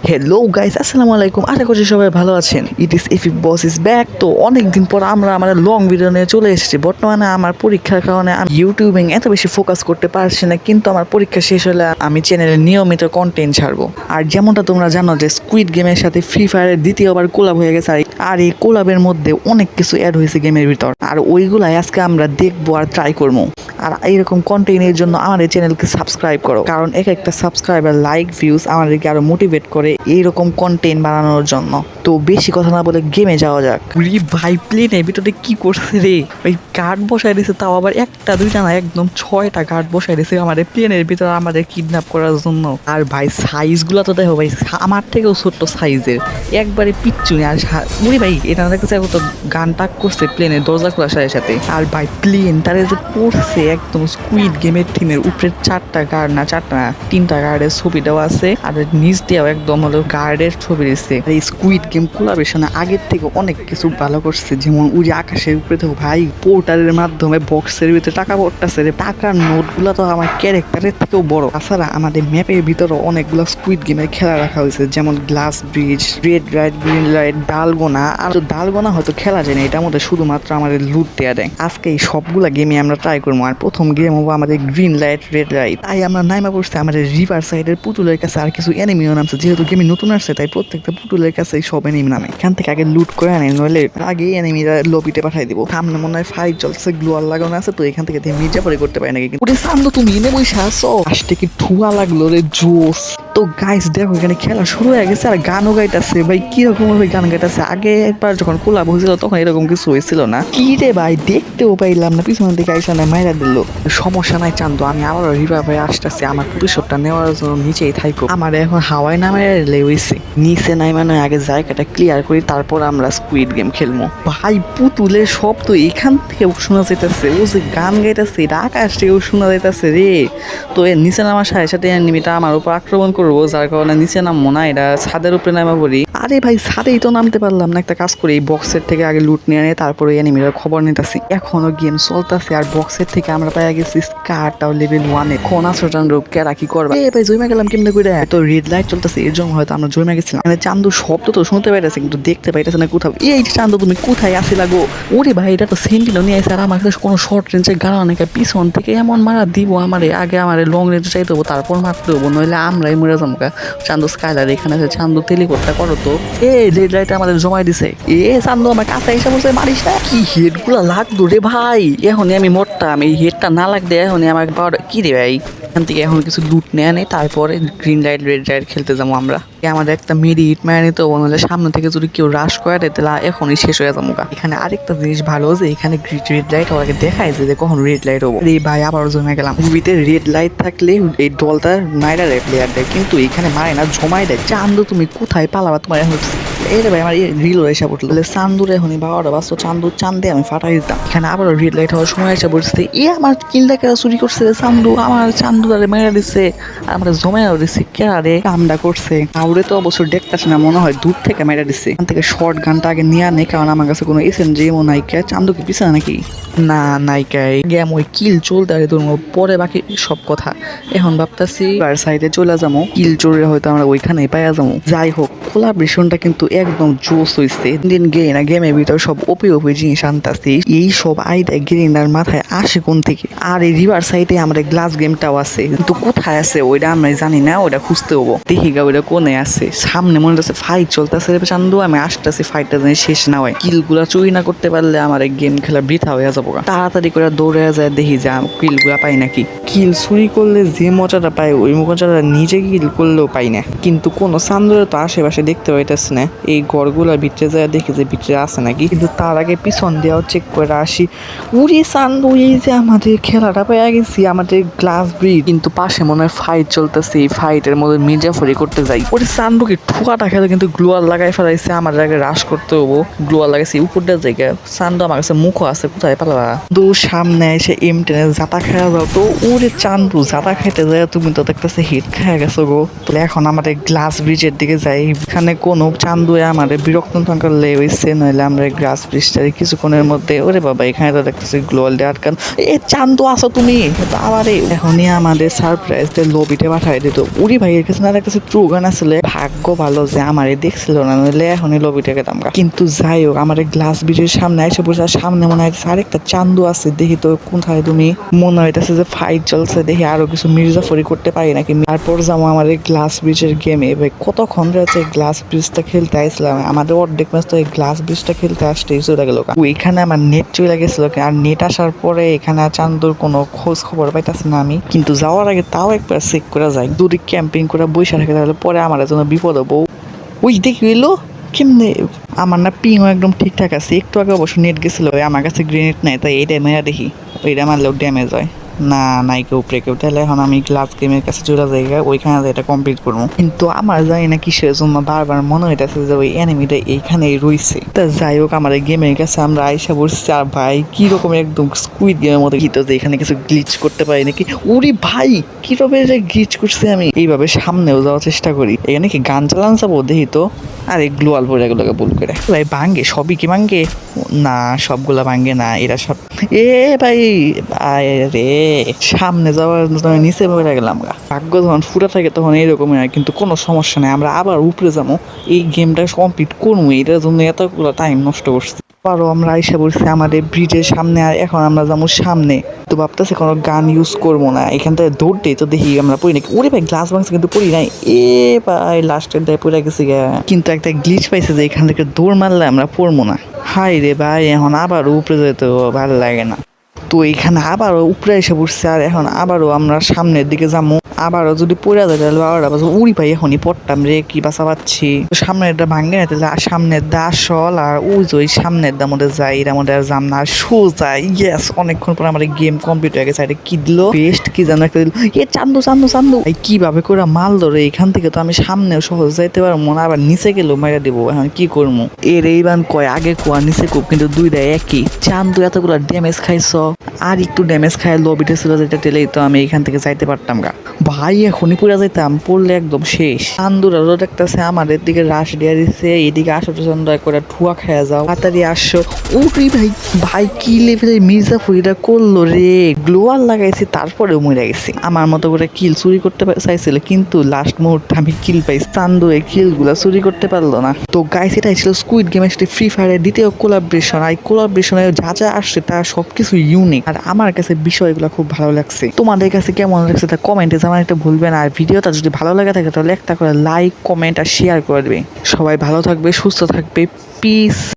Hello guys, আসসালামু আলাইকুম। আশা করছি সবাই ভালো আছেন। ইট ইস ইফি বস ইজ ব্যাক। তো অনেকদিন পর আমরা আমাদের লং ভিডিও নিয়ে চলে এসেছি। বর্তমানে আমার পরীক্ষার কারণে আমি ইউটিউবিং এত বেশি ফোকাস করতে পারছি না, কিন্তু আমার পরীক্ষা শেষ হলে আমি চ্যানেলে নিয়মিত কন্টেন্ট ছাড়বো। আর যেমনটা তোমরা জানো যে স্কুইড গেমের সাথে ফ্রি ফায়ারের দ্বিতীয়বার কোলাব হয়ে গেছে, আর এই কোলাবের মধ্যে অনেক কিছু অ্যাড হয়েছে গেমের ভিতর, আর ওইগুলাই আজকে আমরা দেখবো আর ট্রাই করবো। আর এইরকম কন্টেন্টের জন্য আমাদের চ্যানেলকে সাবস্ক্রাইব করো, কারণ এক একটা সাবস্ক্রাইবার, লাইক, ভিউজ আমাদেরকে আরো মোটিভেট করে এইরকম কন্টেন্ট বানানোর জন্য। তো বেশি কথা না বলে গেমে যাওয়া যাক। ভাই প্লেনের ভিতরে কি করছে রে? ওই গার্ড বসাই দিয়েছে, তাও আবার একটা দুইটা না, একদম 6টা গার্ড বসাই দিয়েছে আমাদের প্লেনের ভিতরে আমাদের কিডন্যাপ করার জন্য। আর ভাই সাইজ গুলা তো দেখো ভাই, আমার থেকেও ছোট্ট সাইজের, একবারে পিচ্ছুনি। আর উনি ভাই এটা দেখতেছে তো গান টাক করছে প্লেনের দরজা খোলার সাথে সাথে। আর ভাই প্লেন তারা যে পড়ছে একদম স্কুইড গেমের থিমের উপরে 4টা গার্ড না 4টা না 3টা গার্ডের ছবি দেওয়া আছে, আর নিচ দিয়েও একদম হলো গার্ডের ছবি দিচ্ছে। এই স্কুইড গেম কোলাবরেশনে আগের থেকে অনেক কিছু ভালো করছে, যেমন উড়ে আকাশের উপরে তো ভাই পোর্টালের মাধ্যমে বক্সের ভিতরে টাকা পড়তেছে রে। টাকার নোটগুলো তো আমার ক্যারেক্টারের থেকেও বড়। তাছাড়া আমাদের ম্যাপের ভিতরে অনেকগুলো স্কুইড গেমের খেলা রাখা হয়েছে, যেমন glass bridge, red light, green light, dalgona. আর তো ডালগোনা হয়তো খেলা যায় না, এটার মধ্যে শুধুমাত্র আমাদের লুট দেওয়া দেয়। আজকে এই সবগুলা গেমে আমরা ট্রাই করবো। আর প্রথম গেম হবো আমাদের গ্রিন লাইট, রেড লাইট। তাই আমরা নাইমা পড়ছি আমাদের রিভার সাইডের পুতুলের কাছে। আর কিছু এনিমিও নামছে, যেহেতু গেমে নতুন আসছে তাই প্রত্যেকটা পুতুলের কাছে সব এনিমি নামে। এখান থেকে আগে লুট করে আনে, নইলে আগে এনিমিরা লবিতে পাঠাই দিব। সামনে মনে হয় ফাইট চলছে, গ্লোয়াল লাগানো আছে, তো এখান থেকে মির্জাফরি করতে পারি নাকি। ওরে সান্দ, তুমি এনে বসে আসো? আসতে কি ঠুয়া লাগলো রে, জোস। তো গাইস দেখো এখানে খেলা শুরু হয়ে গেছে, আর গানও গাইতেছে। ভাই কিরকম ভাবে গান গাইতেছে? আগে একবার যখন কোলাব হয়েছিল তখন এরকম কিছু হয়েছিল না। কি রে ভাই, দেখতেও পাইলাম না, পিছন থেকে আইসা না মাইরা দিল। সমস্যা নাই চান্দু, আমি আবারও রিভাইভে আসতেছি। আমার প্রতিশোধটা নেওয়ার জন্য নিচেই থাইকো। আমার এখন হাওয়ায় নামে লেউইছে নিচে নাই, মানে আগে জায়গাটা ক্লিয়ার করি, তারপর আমরা স্কুইড গেম খেলবো। ভাই পুতুলের শব্দ এখান থেকেও শোনা যাইতেছে, ও যে গান গাইতেছে এটা আকাশ থেকেও শোনা যাইতেছে রে। তো এর নিচে নামার সাথে সাথে এনিমিটা আমার উপর আক্রমণ করবো, যার কারণে নিচে নামবো না, এটা ছাদের উপরে নামা পড়ি। আরে ভাই ছাদেই তো নামতে পারলাম না। একটা কাজ করি, এই বক্সের থেকে আগে লুট নিয়ে আনে, তারপরে এনিমিটার খবর নিতেছি। এখনো গেম চলতেছে, আর বক্সের থেকে আমরা পাই গেছি স্কারটাও লেভেল 1-এ। কোন আসরান কেরা কি করবা? এ ভাই জয়মা গেলাম কেমনে কইরা? তো রেড লাইট চলতেছে, এর জন্য হয়তো আমরা জয়মা গেছিলাম। মানে চান্দুর শব্দ তো শুনতে পাইতেছে, কিন্তু দেখতে পাইতেছে না কোথাও। এই চান্দু তুমি কোথায় আসিলা গো? ওরে ভাই এটা তো সেন্টিনো নিয়ে আসে, আর আমার কাছে কোনো শর্ট রেঞ্জের গান অনেক পিছন থেকে এমন মারা দিব আমারে। আগে আমারে লং রেঞ্জ চাইতে হবো, তারপর মারতে হবো, নইলে আমরাই মরে যাবো। চান্দু স্কাইলার এখানে আছে, চান্দু টেলিপোর্টটা করো তো। এ রেড লাইট আমাদের জমাই দিছে। এ চান্দু আমার কাছে এসে বলছে মারিস না। কি হেড গুলা লাগতো রে ভাই, এখনই আমি মরতাম। এই হেডটা না লাগবে এখনই আমার পাওয়ার কি রে ভাই। এখান থেকে এখন কিছু লুট নেওয়া নেই, তারপরে গ্রিন লাইট, রেড লাইট খেলতে যাবো আমরা। আমাদের একটা মিড মারা নিতে হবো, নাহলে সামনে থেকে যদি কেউ রাশ করে দেয় তাহলে এখনই শেষ হয়ে যাবো। এখানে আরেকটা জিনিস ভালো যে এখানে রেড লাইট হওয়াকে দেখায় যে কখন রেড লাইট হবো। এই ভাই আবার জমে গেলাম। মুভিতে রেড লাইট থাকলে এই দলটা মাইরা দেয় প্লেয়ার দেয়, কিন্তু এখানে মারে না, জমাই দেয়। চান্দু তুমি কোথায় পালাবা? তোমার এখন এই রে ভাই আমার রিল এসে পড়লো। চান্দুর এখনই 12টা বাজতো, চান্দুর চান্দে আমি ফাটাই দিতাম। এখানে আবারও রেড লাইট হওয়ার সময় এসে পড়ছে। এ আমার কিলটাকে চুরি করছে চান্দু, আমার চান্দু আরে মেরে দিচ্ছে, আর আমরা জমাইও দিচ্ছি। কে আরে কামটা করছে? আউরে তো অবশ্য দেখতেছে না, মনে হয় দূর থেকে মেরে দিচ্ছে। এখান থেকে শর্ট গানটা আগে নিয়ে নেই, কারণ আমার কাছে কোনো এসএমজিও নাই। কে চান্দু কি পিছনে নাকি? না নাইকাই গেম ওই কিল চলতে আরে তোর পরে বাকি সব কথা। এখন ভাবতেছি সাইডে চলে যাবো, কিল চোরে হয়তো আমরা ওইখানে পাইয়া যাবো। যাই হোক, কোলাবরেশনটা কিন্তু একদম জোস হয়েছে। দিন গেমের ভিতরে সব ওপি জিনিস আনতেছি। এই সব আইডিয়া গেরিনার মাথায় আসে কোন থেকে? আর এই রিভার সাইডে আমাদের গ্লাস গেমটাও আছে, কিন্তু কোথায় আছে ওইটা আমরা জানি না, ওইটা খুঁজতে হবো। দেখি গা ওইটা কোনে আছে। সামনে মনে হচ্ছে ফাইট চলতেছে চান্দু, আমি আসতেছি, ফাইটটা যেন শেষ না হয়। কিল গুলা চুরি না করতে পারলে আমার এই গেম খেলা বৃথা হয়ে যাবো। তাড়াতাড়ি করে দৌড়ে যায়, দেখি যা কিল গুলা পাই নাকি। কিল চুরি করলে যে মজাটা পাই ওই মজাটা নিজে কিল করলেও পাই না। কিন্তু কোনো চান্দুরে তো আশেপাশে দেখতে পাইতেছে না। এই ঘরগুলার ভিতরে যায় দেখি যে ভিতরে আছে নাকি, কিন্তু তার আগে পিছন দিয়েও চেক করে আসি। উড়ি চান্দু, এই যে আমাদের খেলাটা পেয়ে গেছি, আমাদের গ্লাস ব্রিজ। কিন্তু পাশে মনে হয় ফাইট চলতেছে, এই ফাইটের মধ্যে মির্জাফরি করতে যাই। ওরে চান্দুকে ঠোকাটা খেলে কিন্তু গ্লোয়াল লাগাই ফেলাইছে, আমার আগে রাশ করতে হবো। গ্লোয়াল লাগাইছে উপরটা জায়গা। চান্দু আমার কাছে মুখও আছে, কোথায় পালাবা? দূর সামনে এসে M10 জাতা খাওয়া যাও তো। ওরে চান্দু জাতা খাইতে যায় তুমি তো দেখতেছে হিট খাওয়া গেছো গো। তাহলে এখন আমাদের গ্লাস ব্রিজের দিকে যাই। মাঝখানে কোনো চান্দুয়ে আমার বিরক্ত করলে হইছে, নইলে আমরা গ্রাস ব্রিজটারে কিছুক্ষণের মধ্যে ওরে বাবা এখানে তো দেখতেছি গ্লোয়াল দিয়ে আটকান। এ চান্দু আসো তুমি আবারে এখনই আমাদের সারপ্রাইজ দিয়ে লবিতে পাঠাই দিত। উড়ি ভাইয়ের কাছে না দেখতেছি ট্রু গান আসলে ভাগ্য ভালো যে আমারে দেখছিল না, নইলে এখনই লবিতে গেতাম। কিন্তু যাই হোক আমার গ্লাস ব্রিজের সামনে এসে বসে, সামনে মনে হয় আরেকটা চান্দু আছে, দেখি তো কোথায় তুমি। মনে হইতেছে যে ফাইট চলছে, দেখি আরো কিছু মির্জাফরি করতে পারি নাকি। তারপর যাবো আমার এই গ্লাস ব্রিজের গেমে। ভাই কতক্ষণ রয়েছে গ্লাস ব্রিজটা খেলতে আসলাম, আমাদের অর্ধেক ম্যাচ তো এই গ্লাস ব্রিজটা খেলতে আসতেই চলে গেল। ওইখানে আমার নেট চলে গেছিল, আর নেট আসার পরে এখানে চান্দুর কোনো খোঁজ খবর পাইতেছি না আমি। কিন্তু যাওয়ার আগে তাও একবার চেক করা যায়, দূরে ক্যাম্পিং করে বসে থাকে, তাহলে পরে আমার জন্য বিপদ হবো। ওই দেখি এলো কেমনে। আমার না পিংও একদম ঠিকঠাক আছে, একটু আগে অবশ্য নেট গেছিল, আমার কাছে গ্রেনেড নাই, তাই এইটা মেরা দেখি ওইটা মারলেও ড্যামেজ হয় না। নাই কেউ উপরে কেউ, তাহলে এখন আমি গ্লাস গেমের কাছে চলে যাই, ওইখানে এটা কমপ্লিট করবো। কিন্তু আমার জানি না কিসের জন্য বারবার মনে হইতেছে যে ওই এনিমিটা এইখানেই রইছে। তা যাই হোক আমার এই গেমের কাছে আমরা আইসা বসছি, আর ভাই কি রকম একদম স্কুইড গেমের মতো গীত, যে এখানে কিছু গ্লিচ করতে পারি নাকি। উরি ভাই কি রকমের গ্লিচ করছি আমি। এইভাবে সামনেও যাওয়ার চেষ্টা করি, এখানে কি গান চালান যাবো দেখি তো। আর এই গ্লোয়াল পরে এগুলোকে ভুল করে ভাই ভাঙ্গে, সবই কি ভাঙ্গে না, সবগুলা ভাঙ্গে না, এরা সব। এ ভাই রে সামনে যাওয়ার নিচে পড়ে গেলাম। ভাগ্য যখন ফুটা থাকে তখন এইরকমই হয়, কিন্তু কোনো সমস্যা নেই, আমরা আবার উপরে যাবো, এই গেমটা কমপ্লিট করবো। এটার জন্য এতগুলো টাইম নষ্ট করছি। আবারও আমরা আইসা বলছি আমাদের ব্রিজের সামনে, আর এখন আমরা যাবো সামনে। তো ভাবতেছি কোনো গান ইউজ করবো না, এখান থেকে দৌড়তেই তো দেখি আমরা পড়ি নাকি। ওরে ভাই গ্লাস ভাঙছে কিন্তু পড়ি নাই। এ ভাই লাস্টের দায় পড়ে গেছি গা। কিন্তু একটা গ্লিচ পাইছে যে এখান থেকে দৌড় মারলে আমরা পড়বো না। হাই রে ভাই এখন আবার উপরে যেতে ভালো লাগে না। তো এখানে আবারও উপরে এসে পড়ছে, আর এখন আবারও আমরা সামনের দিকে যাবো। আবারও যদি পড়ে যায় তাহলে বারোটা বাজে। উড়ি ভাই এখনই পড়তাম রে, কি বাঁচা পাচ্ছি। সামনেরটা ভাঙে না, তাহলে সামনের দা আসল, আর ওই যে ওই সামনের দার মধ্যে যাই, এর মধ্যে আর যাম না, আর সোজা ইয়েস। অনেকক্ষণ পর আমার গেম কমপ্লিট হয়ে গেছে। এটা কি দিল বেস্ট কি জানো একটা দিল, এ চান্দু চান্দু চান্দু। এই কিভাবে করে মাল ধরে এখান থেকে তো আমি সামনেও সহজ যাইতে পারবো না, আবার নিচে গেলেও মেরে দেবো। এখন কি করবো এর এইবান কয় আগে কোয়া নিচে কোপ, কিন্তু দুইটা একই। চান্দু এতগুলো ড্যামেজ খাইছ, আর একটু ড্যামেজ খাই লবিতে ছিল যেটা টেলেই তো আমি এখান থেকে যাইতে পারতাম গা। ভাই এখনই পড়ে যাইতাম, পড়লে একদম শেষ। চান্দুরাও দেখতেছে আমাদের দিকে রাশ দিয়ে দিচ্ছে, এদিকে আসো চন্দ করে ঠুয়া খেয়ে যাও, তাড়াতাড়ি আসো। উঠি ভাই ভাই কি লেভেলের মির্জাফরিটা করলো রে, গ্লোয়াল লাগাইছি তারপরেও মরে গেছি। আমার মতো করে কিল চুরি করতে চাইছিল, কিন্তু লাস্ট মুহূর্তে আমি কিল পাইছি, চান্দু এই কিল গুলা চুরি করতে পারলো না। তো গাইস এটাই ছিল স্কুইড গেমের সাথে ফ্রি ফায়ারের দ্বিতীয় কোলাবরেশন। আর কোলাবরেশনে যা যা আসছে তা সবকিছু ইউনিক, আর আমার কাছে বিষয়গুলো খুব ভালো লাগছে। তোমাদের কাছে কেমন লাগছে তা কমেন্টে জানাতে ভুলবেন। আর ভিডিওটা যদি ভালো লাগে থাকে তাহলে একটা করে লাইক কমেন্ট আর শেয়ার করে দেবে। সবাই ভালো থাকবে, সুস্থ থাকবে, পিস।